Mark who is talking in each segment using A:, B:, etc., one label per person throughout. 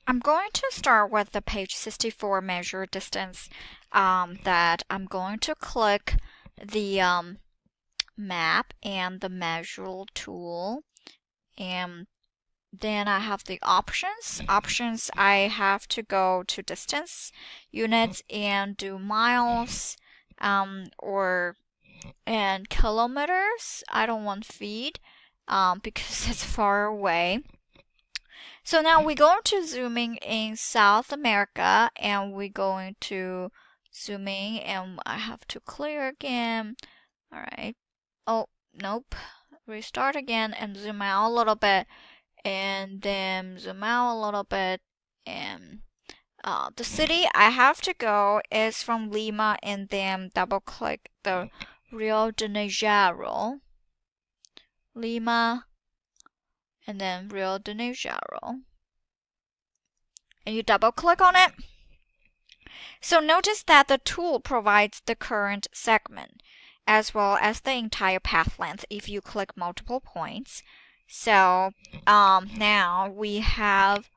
A: I'm going to start with the page 64 measure distance that I'm going to click the map and the measure tool, and then I have the options. I have to go to distance, units, and do miles and kilometers. I don't want feet because it's far away. So now we're going to zooming in South America, and we're going to zoom in, and I have to clear again. All right. Oh, nope. Restart again and zoom out a little bit, and then zoom out a little bit. And the city I have to go is from Lima, and then double click the Rio de Janeiro. Lima, and then Rio de Janeiro. And you double click on it. So notice that the tool provides the current segment as well as the entire path length if you click multiple points. So now we have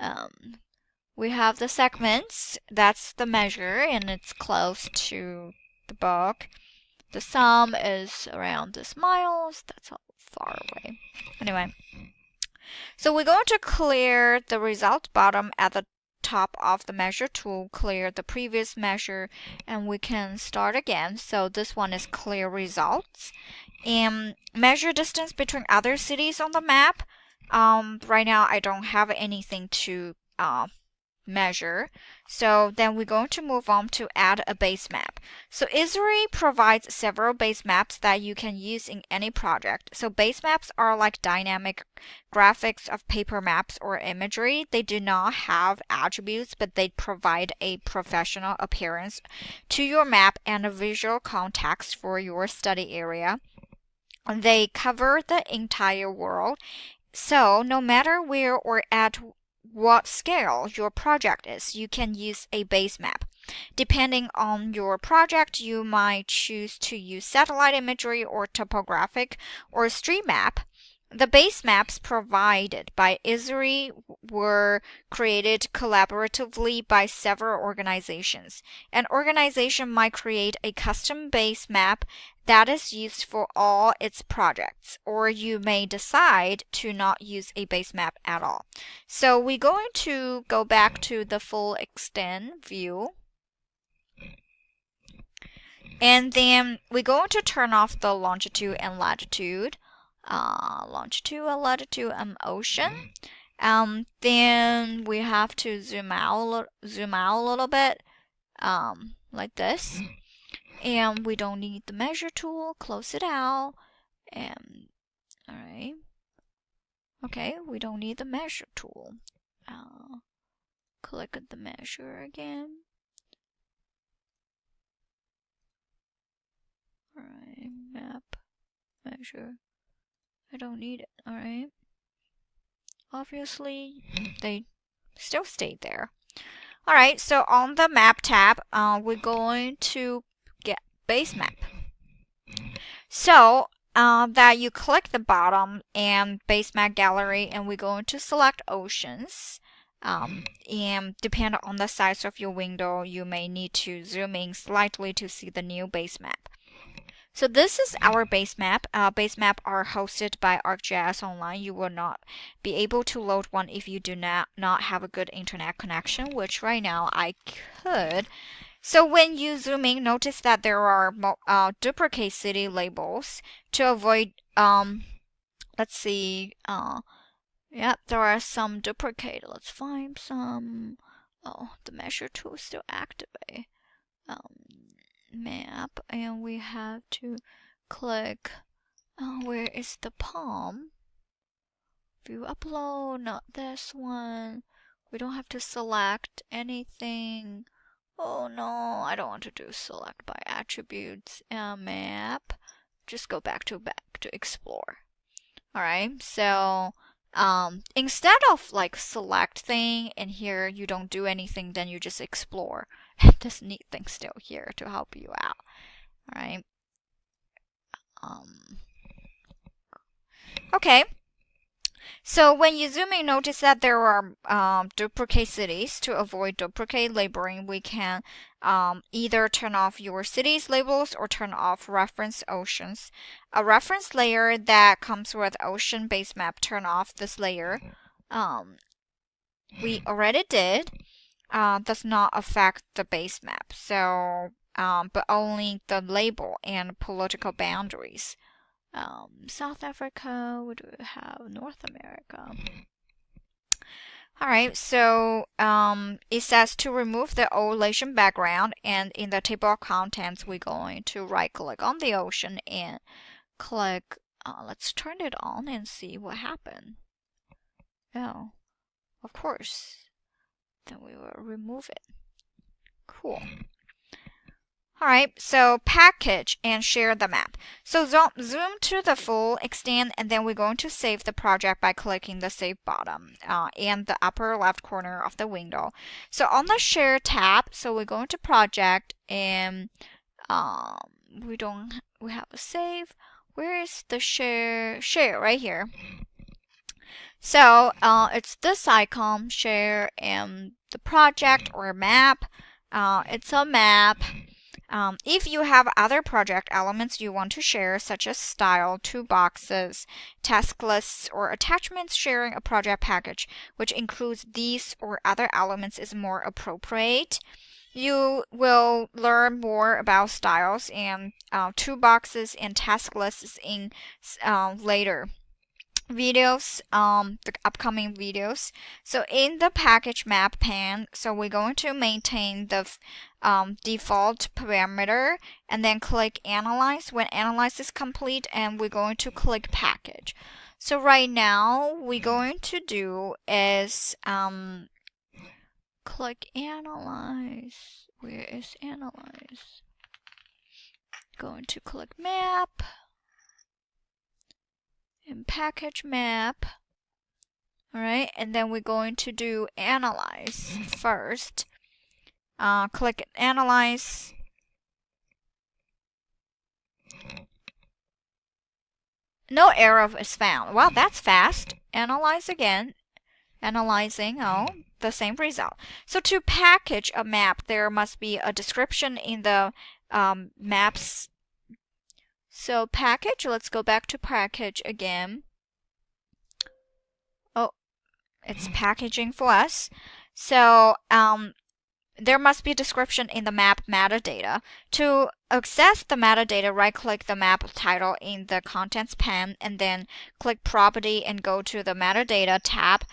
A: the segments. That's the measure, and it's close to the book. The sum is around this miles. That's how far away. Anyway. So we're going to clear the result bottom at the top of the measure tool, clear the previous measure, and we can start again. So this one is clear results. And measure distance between other cities on the map. Right now I don't have anything to measure. So then we're going to move on to add a base map. So Esri provides several base maps that you can use in any project. So base maps are like dynamic graphics of paper maps or imagery. They do not have attributes, but they provide a professional appearance to your map and a visual context for your study area. They cover the entire world. So no matter where or at what scale your project is, you can use a base map. Depending on your project, you might choose to use satellite imagery or topographic or street map. The base maps provided by Esri were created collaboratively by several organizations. An organization might create a custom base map that is used for all its projects, or you may decide to not use a base map at all. So we're going to go back to the full extent view. And then we're going to turn off the longitude and latitude. Longitude, latitude, and ocean. Then we have to zoom out a little bit, like this. And we don't need the measure tool. Close it out. And all right. Okay, we don't need the measure tool. Click the measure again. All right, map, measure. I don't need it, alright? Obviously, they still stayed there. Alright, so on the map tab, we're going to get base map. So, that you click the bottom and base map gallery, and we're going to select oceans. And depending on the size of your window, you may need to zoom in slightly to see the new base map. So this is our base map. Base map are hosted by ArcGIS Online. You will not be able to load one if you do not have a good internet connection, which right now I could. So when you zoom in, notice that there are duplicate city labels to avoid, let's see, yeah, there are some duplicate. Let's find some. Oh, the measure tool is still activate. Map, and we have to click where is the palm, view upload, not this one. We don't have to select anything. Oh no, I don't want to do select by attributes. Map, just go back to explore. All right, so instead of like select thing and here you don't do anything, then you just explore. This neat thing still here to help you out. All right. Okay. So when you zoom in, notice that there are duplicate cities. To avoid duplicate labeling, we can either turn off your city's labels or turn off reference oceans. A reference layer that comes with ocean base map, turn off this layer. We already did. Does not affect the base map. So, but only the label and political boundaries. South Africa, what do we have? North America. Alright, so it says to remove the ocean background, and in the table of contents, we're going to right click on the ocean and click, let's turn it on and see what happened. Oh, of course. Then we will remove it. Cool. Alright, so package and share the map. So zoom to the full extent, and then we're going to save the project by clicking the save button in the upper left corner of the window. So on the share tab, so we're going to project, and we have a save. Where is the share? Share right here. So it's this icon, share, and the project or map. It's a map. If you have other project elements you want to share, such as style, toolboxes, task lists, or attachments, sharing a project package, which includes these or other elements, is more appropriate. You will learn more about styles and toolboxes and task lists in later videos, the upcoming videos. So in the package map pane, so we're going to maintain the default parameter and then click analyze when analyze is complete, and we're going to click package. So right now we're going to do is click analyze. Where is analyze? Going to click map and package map. Alright, and then we're going to do analyze first. Click analyze. No error is found. Wow, that's fast. Analyze again. Analyzing, oh, the same result. So to package a map, there must be a description in the maps. So package, let's go back to package again. Oh, it's packaging for us. So there must be a description in the map metadata. To access the metadata, right-click the map title in the contents pane and then click property and go to the metadata tab.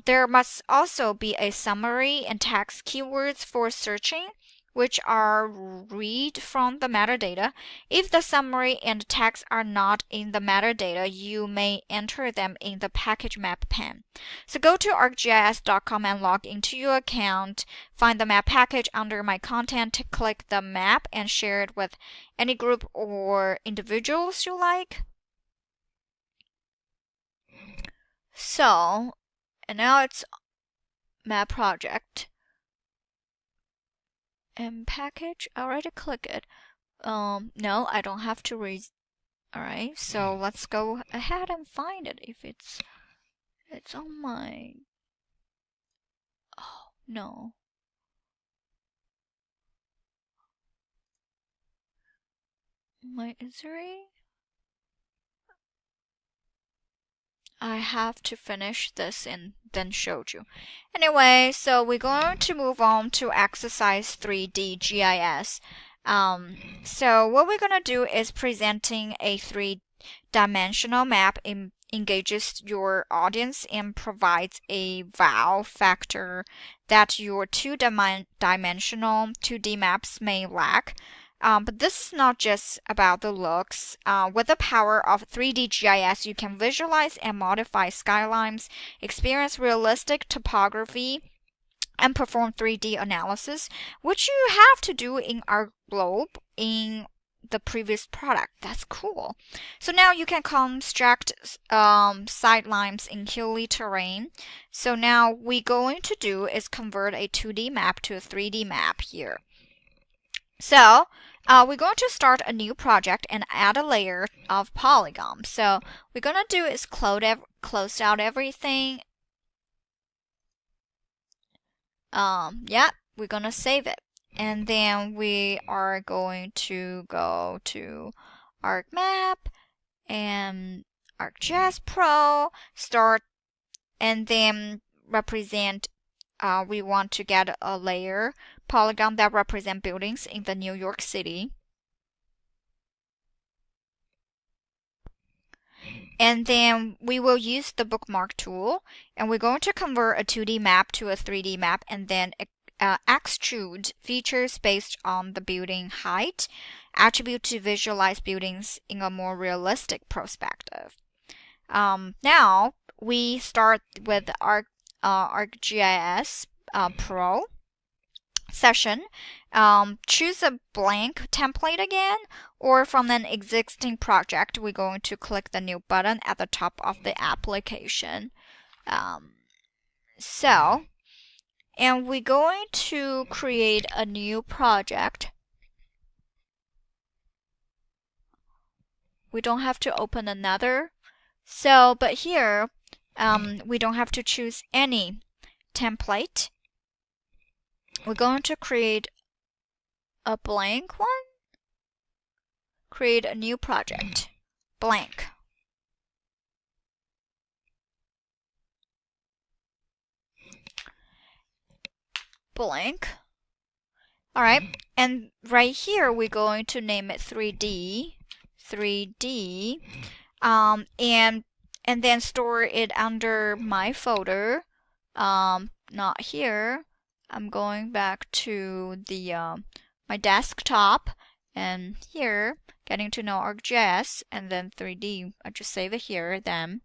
A: There must also be a summary and text keywords for searching, which are read from the metadata. If the summary and text are not in the metadata, you may enter them in the package map pane. So go to arcgis.com and log into your account. Find the map package under my content, click the map and share it with any group or individuals you like. So, and now it's map project. And package, I already click it. No, I don't have to read. Alright, so let's go ahead and find it. If it's on my, oh no. My Israel? I have to finish this and then show you. Anyway, so we're going to move on to exercise 3D GIS. So what we're going to do is presenting a three-dimensional map engages your audience and provides a wow factor that your two-dimensional 2D maps may lack. But this is not just about the looks. With the power of 3D GIS, you can visualize and modify skylines, experience realistic topography, and perform 3D analysis, which you have to do in ArcGIS in the previous product. That's cool. So now you can construct sidelines in hilly terrain. So now we're going to do is convert a 2D map to a 3D map here. So we're going to start a new project and add a layer of polygon. So we're going to do is close out everything. Yeah, we're going to save it. And then we are going to go to ArcMap and ArcGIS Pro, start, and then represent. We want to get a layer polygon that represent buildings in the New York City. And then we will use the bookmark tool, and we're going to convert a 2D map to a 3D map, and then extrude features based on the building height attribute to visualize buildings in a more realistic perspective. Now we start with ArcGIS Pro session. Choose a blank template again, or from an existing project, we're going to click the new button at the top of the application. And we're going to create a new project. We don't have to open another. But here, we don't have to choose any template. We're going to create a blank one. Create a new project. Blank. Blank. Alright, and right here we're going to name it 3D. 3D. And then store it under my folder. Not here. I'm going back to the my desktop, and here, getting to know ArcGIS, and then 3D. I just save it here then.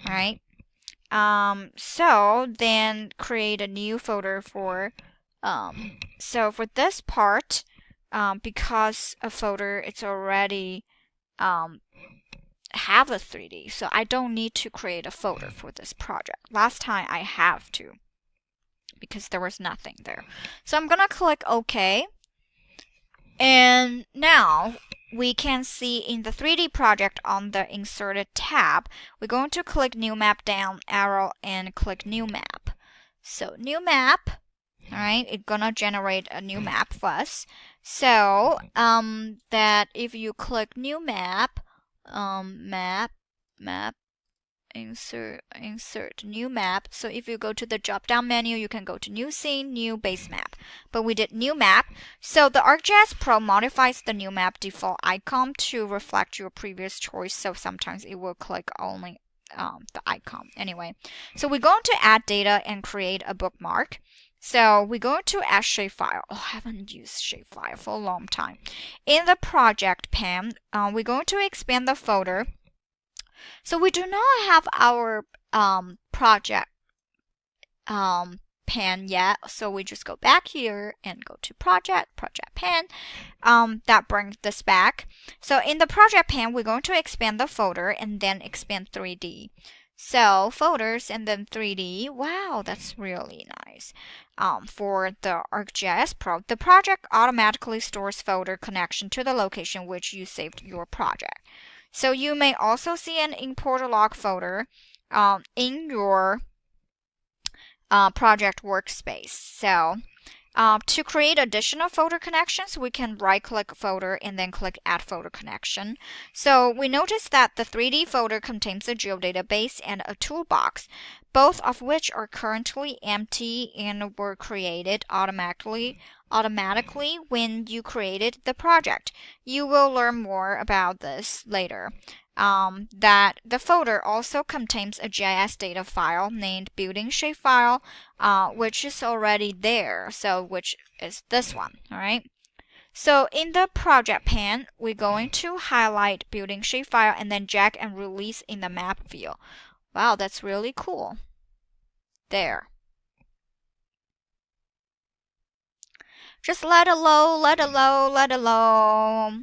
A: All right. So then create a new folder for. So for this part, because a folder it's already have a 3D, so I don't need to create a folder for this project. Last time I have to, because there was nothing there. So I'm gonna click OK. And now we can see in the 3D project on the inserted tab, we're going to click new map down arrow and click new map. So new map, all right, it's gonna generate a new map for us. So that if you click new map, insert new map. So if you go to the drop down menu, you can go to new scene, new base map. But we did new map. So the ArcGIS Pro modifies the new map default icon to reflect your previous choice. So sometimes it will click only the icon. Anyway, so we're going to add data and create a bookmark. So we're going to add shapefile. Oh, I haven't used shapefile for a long time. In the project pane, we're going to expand the folder. So we do not have our project pane yet. So we just go back here and go to project pane. That brings this back. So in the project pane, we're going to expand the folder and then expand 3D. So folders and then 3D. Wow, that's really nice. For the ArcGIS Pro, the project automatically stores folder connection to the location which you saved your project. So you may also see an import log folder in your project workspace. So to create additional folder connections, we can right-click folder and then click Add Folder Connection. So we notice that the 3D folder contains a geodatabase and a toolbox, both of which are currently empty and were created automatically when you created the project. You will learn more about this later. That the folder also contains a GIS data file named building shapefile, which is already there, so which is this one, all right? So in the project pane, we're going to highlight building shapefile and then drag and release in the map view. Wow, that's really cool. There. Just let it load, let it load, let it load.